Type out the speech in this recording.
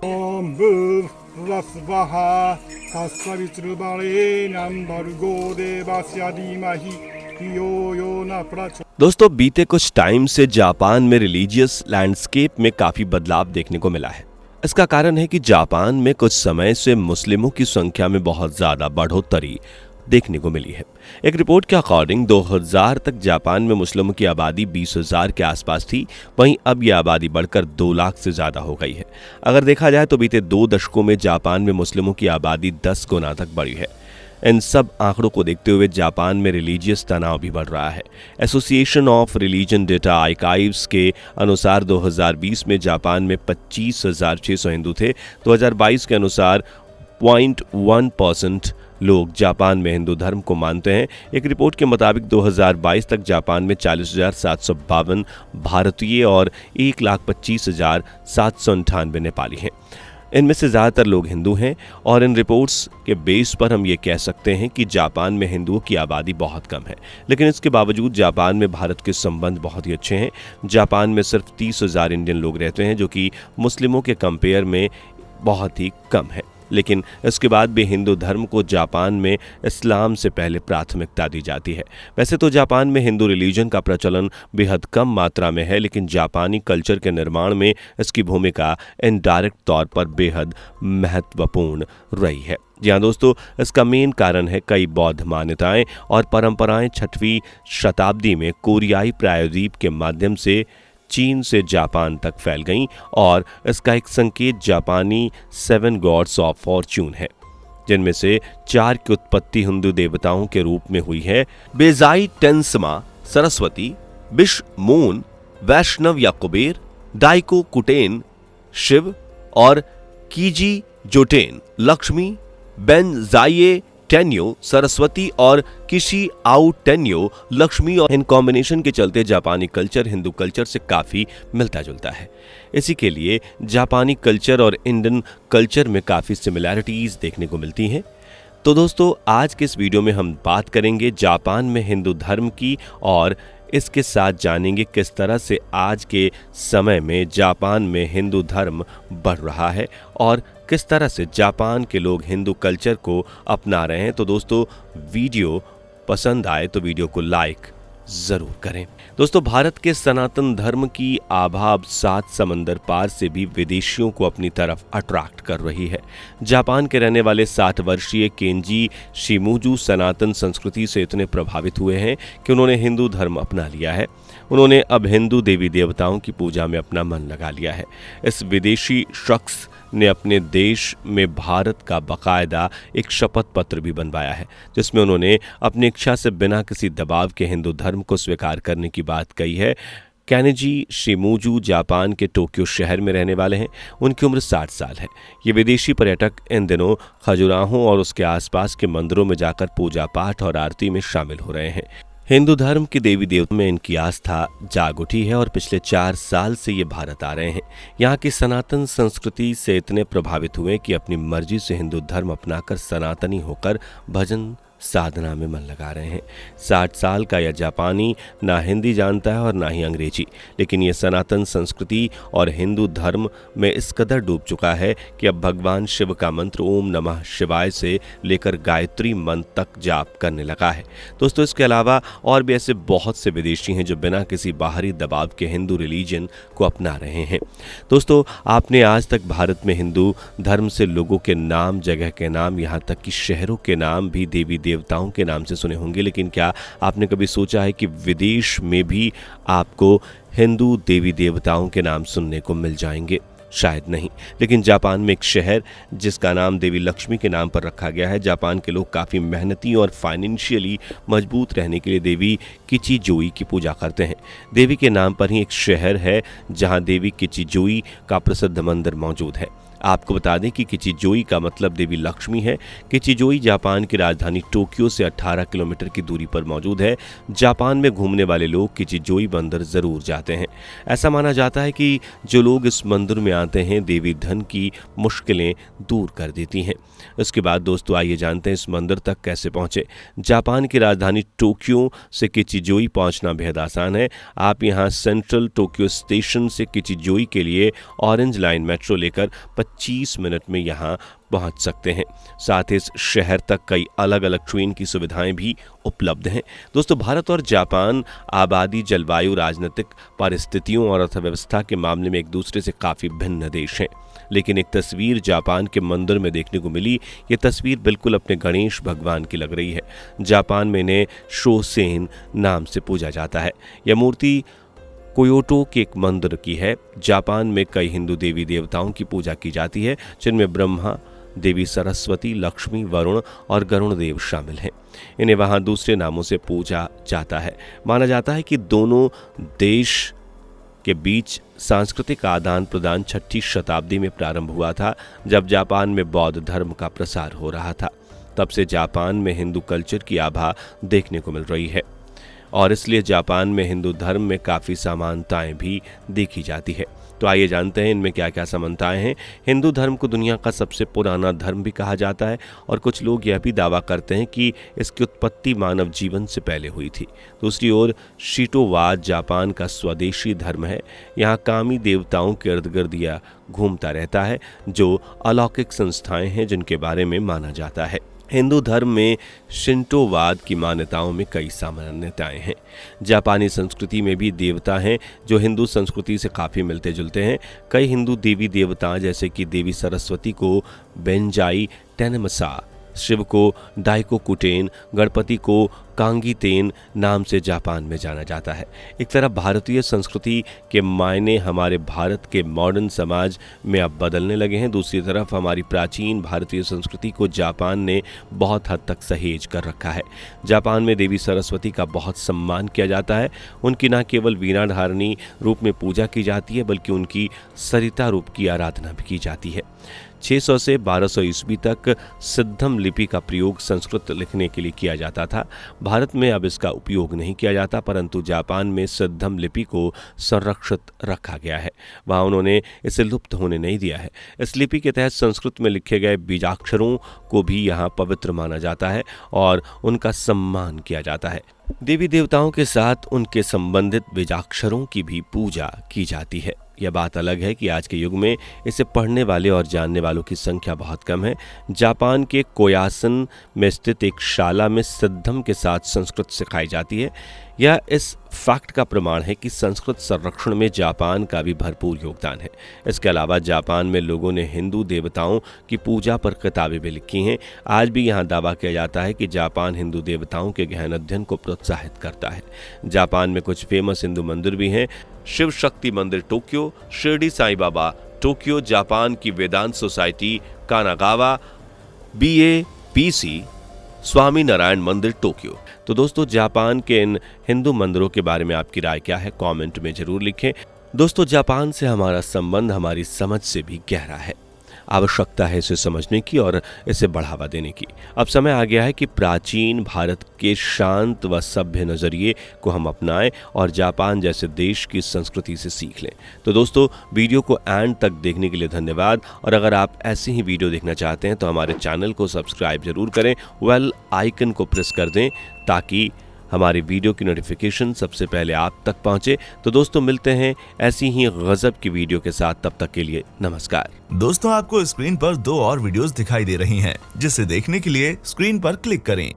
ओम भूर्भुवस्सुवः तत्सवितुर्वरेण्यं भर्गो देवस्य धीमहि धियो यो न प्रचोदयात्। दोस्तों, बीते कुछ टाइम से जापान में रिलीजियस लैंडस्केप में काफी बदलाव देखने को मिला है। इसका कारण है कि जापान में कुछ समय से मुस्लिमों की संख्या में बहुत ज्यादा बढ़ोतरी देखने को मिली है। एक रिपोर्ट के अकॉर्डिंग 2000 तक जापान में मुस्लिमों की आबादी 20,000 के आसपास थी, वहीं अब यह आबादी बढ़कर 2 लाख से ज्यादा हो गई है। अगर देखा जाए तो बीते 2 दशकों में जापान में मुस्लिमों की आबादी 10 गुना तक बढ़ी है। इन सब आंकड़ों को देखते हुए जापान में रिलीजियस तनाव भी बढ़ रहा है। Association of religion data archives के अनुसार 2020 में जापान में 25,600 हिंदू थे। 2022 के अनुसार 0.1% लोग जापान में हिंदू धर्म को मानते हैं। एक रिपोर्ट के मुताबिक 2022 तक जापान में 40,752 भारतीय और 1,25,798 नेपाली हैं। इनमें से ज़्यादातर लोग हिंदू हैं और इन रिपोर्ट्स के बेस पर हम ये कह सकते हैं कि जापान में हिंदुओं की आबादी बहुत कम है। लेकिन इसके बावजूद जापान में भारत के संबंध बहुत ही अच्छे हैं। जापान में सिर्फ 30,000 इंडियन लोग रहते हैं, जो कि मुस्लिमों के कंपेयर में बहुत ही कम है। लेकिन इसके बाद भी हिंदू धर्म को जापान में इस्लाम से पहले प्राथमिकता दी जाती है। वैसे तो जापान में हिंदू रिलीजन का प्रचलन बेहद कम मात्रा में है, लेकिन जापानी कल्चर के निर्माण में इसकी भूमिका इनडायरेक्ट तौर पर बेहद महत्वपूर्ण रही है। जी हाँ दोस्तों, इसका मेन कारण है कई बौद्ध मान्यताएं और परंपराएं 6वीं शताब्दी में कोरियाई प्रायद्वीप के माध्यम से चीन से जापान तक फैल गईं और इसका एक संकेत जापानी 7 गॉड्स ऑफ फॉर्च्यून है, जिनमें से 4 की उत्पत्ति हिंदू देवताओं के रूप में हुई है। बेजाई टेंसमा सरस्वती, बिश मून वैष्णव या कुबेर, डाइको कुटेन शिव और कीजी जोटेन लक्ष्मी, बेनजाइए टेन्यो सरस्वती और किशी आउ टेन्यो लक्ष्मी। और इन कॉम्बिनेशन के चलते जापानी कल्चर हिंदू कल्चर से काफी मिलता जुलता है। इसी के लिए जापानी कल्चर और इंडियन कल्चर में काफी सिमिलैरिटीज देखने को मिलती हैं। तो दोस्तों, आज के इस वीडियो में हम बात करेंगे जापान में हिंदू धर्म की और इसके साथ जानेंगे किस तरह से आज के समय में जापान में हिंदू धर्म बढ़ रहा है और किस तरह से जापान के लोग हिंदू कल्चर को अपना रहे हैं। तो दोस्तों, वीडियो पसंद आए तो वीडियो को लाइक जरूर करें। दोस्तों, भारत के सनातन धर्म की आभा अब 7 समंदर पार से भी विदेशियों को अपनी तरफ अट्रैक्ट कर रही है। जापान के रहने वाले 60 वर्षीय केंजी शिमुजू सनातन संस्कृति से इतने प्रभावित हुए हैं कि उन्होंने हिंदू धर्म अपना लिया है। उन्होंने अब हिंदू देवी देवताओं की पूजा में अपना मन लगा लिया है। इस विदेशी शख्स ने अपने देश में भारत का बाकायदा एक शपथ पत्र भी बनवाया है, जिसमें उन्होंने अपनी इच्छा से बिना किसी दबाव के हिंदू धर्म को स्वीकार करने की बात कही है। केनिजी शिमुजू जापान के टोक्यो शहर में रहने वाले हैं। उनकी उम्र 60 साल है। ये विदेशी पर्यटक इन दिनों खजुराहो और उसके आसपास के मंदिरों में जाकर पूजा पाठ और आरती में शामिल हो रहे हैं। हिंदू धर्म के देवी देवताओं में इनकी आस्था जाग उठी है और पिछले 4 साल से ये भारत आ रहे हैं। यहाँ की सनातन संस्कृति से इतने प्रभावित हुए कि अपनी मर्जी से हिंदू धर्म अपनाकर सनातनी होकर भजन साधना में मन लगा रहे हैं। 60 साल का यह जापानी ना हिंदी जानता है और ना ही अंग्रेजी, लेकिन यह सनातन संस्कृति और हिंदू धर्म में इस कदर डूब चुका है कि अब भगवान शिव का मंत्र ओम नमः शिवाय से लेकर गायत्री मंत्र तक जाप करने लगा है। दोस्तों, इसके अलावा और भी ऐसे बहुत से विदेशी हैं जो बिना किसी बाहरी दबाव के हिंदू रिलीजन को अपना रहे हैं। दोस्तों, आपने आज तक भारत में हिंदू धर्म से लोगों के नाम, जगह के नाम, यहाँ तक कि शहरों के नाम भी देवी देवताओं के नाम से सुने होंगे, लेकिन क्या आपने कभी सोचा है कि विदेश में भी आपको हिंदू देवी देवताओं के नाम सुनने को मिल जाएंगे? शायद नहीं। लेकिन जापान में एक शहर जिसका नाम देवी लक्ष्मी के नाम पर रखा गया है। जापान के लोग काफ़ी मेहनती और फाइनेंशियली मजबूत रहने के लिए देवी किचिजोई की पूजा करते हैं। देवी के नाम पर ही एक शहर है जहां देवी किचिजोई का प्रसिद्ध मंदिर मौजूद है। आपको बता दें कि किचिजोई का मतलब देवी लक्ष्मी है। किचिजोई जापान की राजधानी टोक्यो से 18 किलोमीटर की दूरी पर मौजूद है। जापान में घूमने वाले लोग किचिजोई मंदिर जरूर जाते हैं। ऐसा माना जाता है कि जो लोग इस मंदिर में बनाते हैं, देवी धन की मुश्किलें दूर कर देती हैं। इसके बाद दोस्तों आइए जानते हैं इस मंदिर तक कैसे पहुंचे। जापान की राजधानी टोक्यो से किचिजोई पहुंचना बेहद आसान है। आप यहां सेंट्रल टोक्यो स्टेशन से किचिजोई के लिए ऑरेंज लाइन मेट्रो लेकर 25 मिनट में यहां पहुंच सकते हैं। साथ ही इस शहर तक कई अलग अलग ट्रेन की सुविधाएं भी उपलब्ध हैं। दोस्तों भारत और जापान आबादी, जलवायु, राजनीतिक परिस्थितियों और अर्थव्यवस्था के मामले में एक दूसरे से काफ़ी भिन्न देश हैं। लेकिन एक तस्वीर जापान के मंदिर में देखने को मिली। ये तस्वीर बिल्कुल अपने गणेश भगवान की लग रही है। जापान में इन्हें शोसेन नाम से पूजा जाता है। यह मूर्ति क्योटो के एक मंदिर की है। जापान में कई हिंदू देवी देवताओं की पूजा की जाती है, जिनमें ब्रह्मा, देवी सरस्वती, लक्ष्मी, वरुण और गरुण देव शामिल हैं। इन्हें वहां दूसरे नामों से पूजा जाता है। माना जाता है कि दोनों देश के बीच सांस्कृतिक आदान प्रदान 6वीं शताब्दी में प्रारंभ हुआ था, जब जापान में बौद्ध धर्म का प्रसार हो रहा था। तब से जापान में हिंदू कल्चर की आभा देखने को मिल रही है और इसलिए जापान में हिंदू धर्म में काफ़ी समानताएं भी देखी जाती है। तो आइए जानते हैं इनमें क्या क्या समानताएं हैं। हिंदू धर्म को दुनिया का सबसे पुराना धर्म भी कहा जाता है और कुछ लोग यह भी दावा करते हैं कि इसकी उत्पत्ति मानव जीवन से पहले हुई थी। दूसरी ओर शीटोवाद जापान का स्वदेशी धर्म है। यहाँ कामी देवताओं के इर्द गिर्द यह घूमता रहता है, जो अलौकिक संस्थाएं हैं जिनके बारे में माना जाता है। हिंदू धर्म में शिंटोवाद की मान्यताओं में कई सामान्यताएं हैं। जापानी संस्कृति में भी देवता हैं जो हिंदू संस्कृति से काफ़ी मिलते जुलते हैं। कई हिंदू देवी देवता जैसे कि देवी सरस्वती को बेंजाई टेनेमसा, शिव को डाइकोकुटेन, गणपति को कांगीतेन नाम से जापान में जाना जाता है। एक तरफ भारतीय संस्कृति के मायने हमारे भारत के मॉडर्न समाज में अब बदलने लगे हैं, दूसरी तरफ हमारी प्राचीन भारतीय संस्कृति को जापान ने बहुत हद तक सहेज कर रखा है। जापान में देवी सरस्वती का बहुत सम्मान किया जाता है। उनकी न केवल वीणा धारणी रूप में पूजा की जाती है, बल्कि उनकी सरिता रूप की आराधना भी की जाती है। 600 से 1200 ईस्वी तक सिद्धम लिपि का प्रयोग संस्कृत लिखने के लिए किया जाता था। भारत में अब इसका उपयोग नहीं किया जाता, परंतु जापान में सिद्धम लिपि को संरक्षित रखा गया है। वहाँ उन्होंने इसे लुप्त होने नहीं दिया है। इस लिपि के तहत संस्कृत में लिखे गए बीजाक्षरों को भी यहाँ पवित्र माना जाता है और उनका सम्मान किया जाता है। देवी देवताओं के साथ उनके संबंधित बीजाक्षरों की भी पूजा की जाती है। यह बात अलग है कि आज के युग में इसे पढ़ने वाले और जानने वालों की संख्या बहुत कम है। जापान के कोयासन में स्थित एक शाला में सिद्धम के साथ संस्कृत सिखाई जाती है। यह इस फैक्ट का प्रमाण है कि संस्कृत संरक्षण में जापान का भी भरपूर योगदान है। इसके अलावा जापान में लोगों ने हिंदू देवताओं की पूजा पर किताबें भी लिखी हैं। आज भी यहाँ दावा किया जाता है कि जापान हिंदू देवताओं के गहन अध्ययन को प्रोत्साहित करता है। जापान में कुछ फेमस हिंदू मंदिर भी हैं। शिव शक्ति मंदिर Tokyo, Shirdi Sai Baba Tokyo, Japan की वेदांत society Kanagawa, BAPC Swami Narayan मंदिर टोक्यो। तो दोस्तों जापान के इन हिंदू मंदिरों के बारे में आपकी राय क्या है, कमेंट में जरूर लिखें। दोस्तों जापान से हमारा संबंध हमारी समझ से भी गहरा है। आवश्यकता है इसे समझने की और इसे बढ़ावा देने की। अब समय आ गया है कि प्राचीन भारत के शांत व सभ्य नज़रिए को हम अपनाएं और जापान जैसे देश की संस्कृति से सीख लें। तो दोस्तों वीडियो को एंड तक देखने के लिए धन्यवाद और अगर आप ऐसी ही वीडियो देखना चाहते हैं तो हमारे चैनल को सब्सक्राइब जरूर करें, बेल आइकन को प्रेस कर दें ताकि हमारी वीडियो की नोटिफिकेशन सबसे पहले आप तक पहुंचे। तो दोस्तों मिलते हैं ऐसी ही गजब की वीडियो के साथ, तब तक के लिए नमस्कार। दोस्तों आपको स्क्रीन पर 2 और वीडियोस दिखाई दे रही हैं, जिसे देखने के लिए स्क्रीन पर क्लिक करें।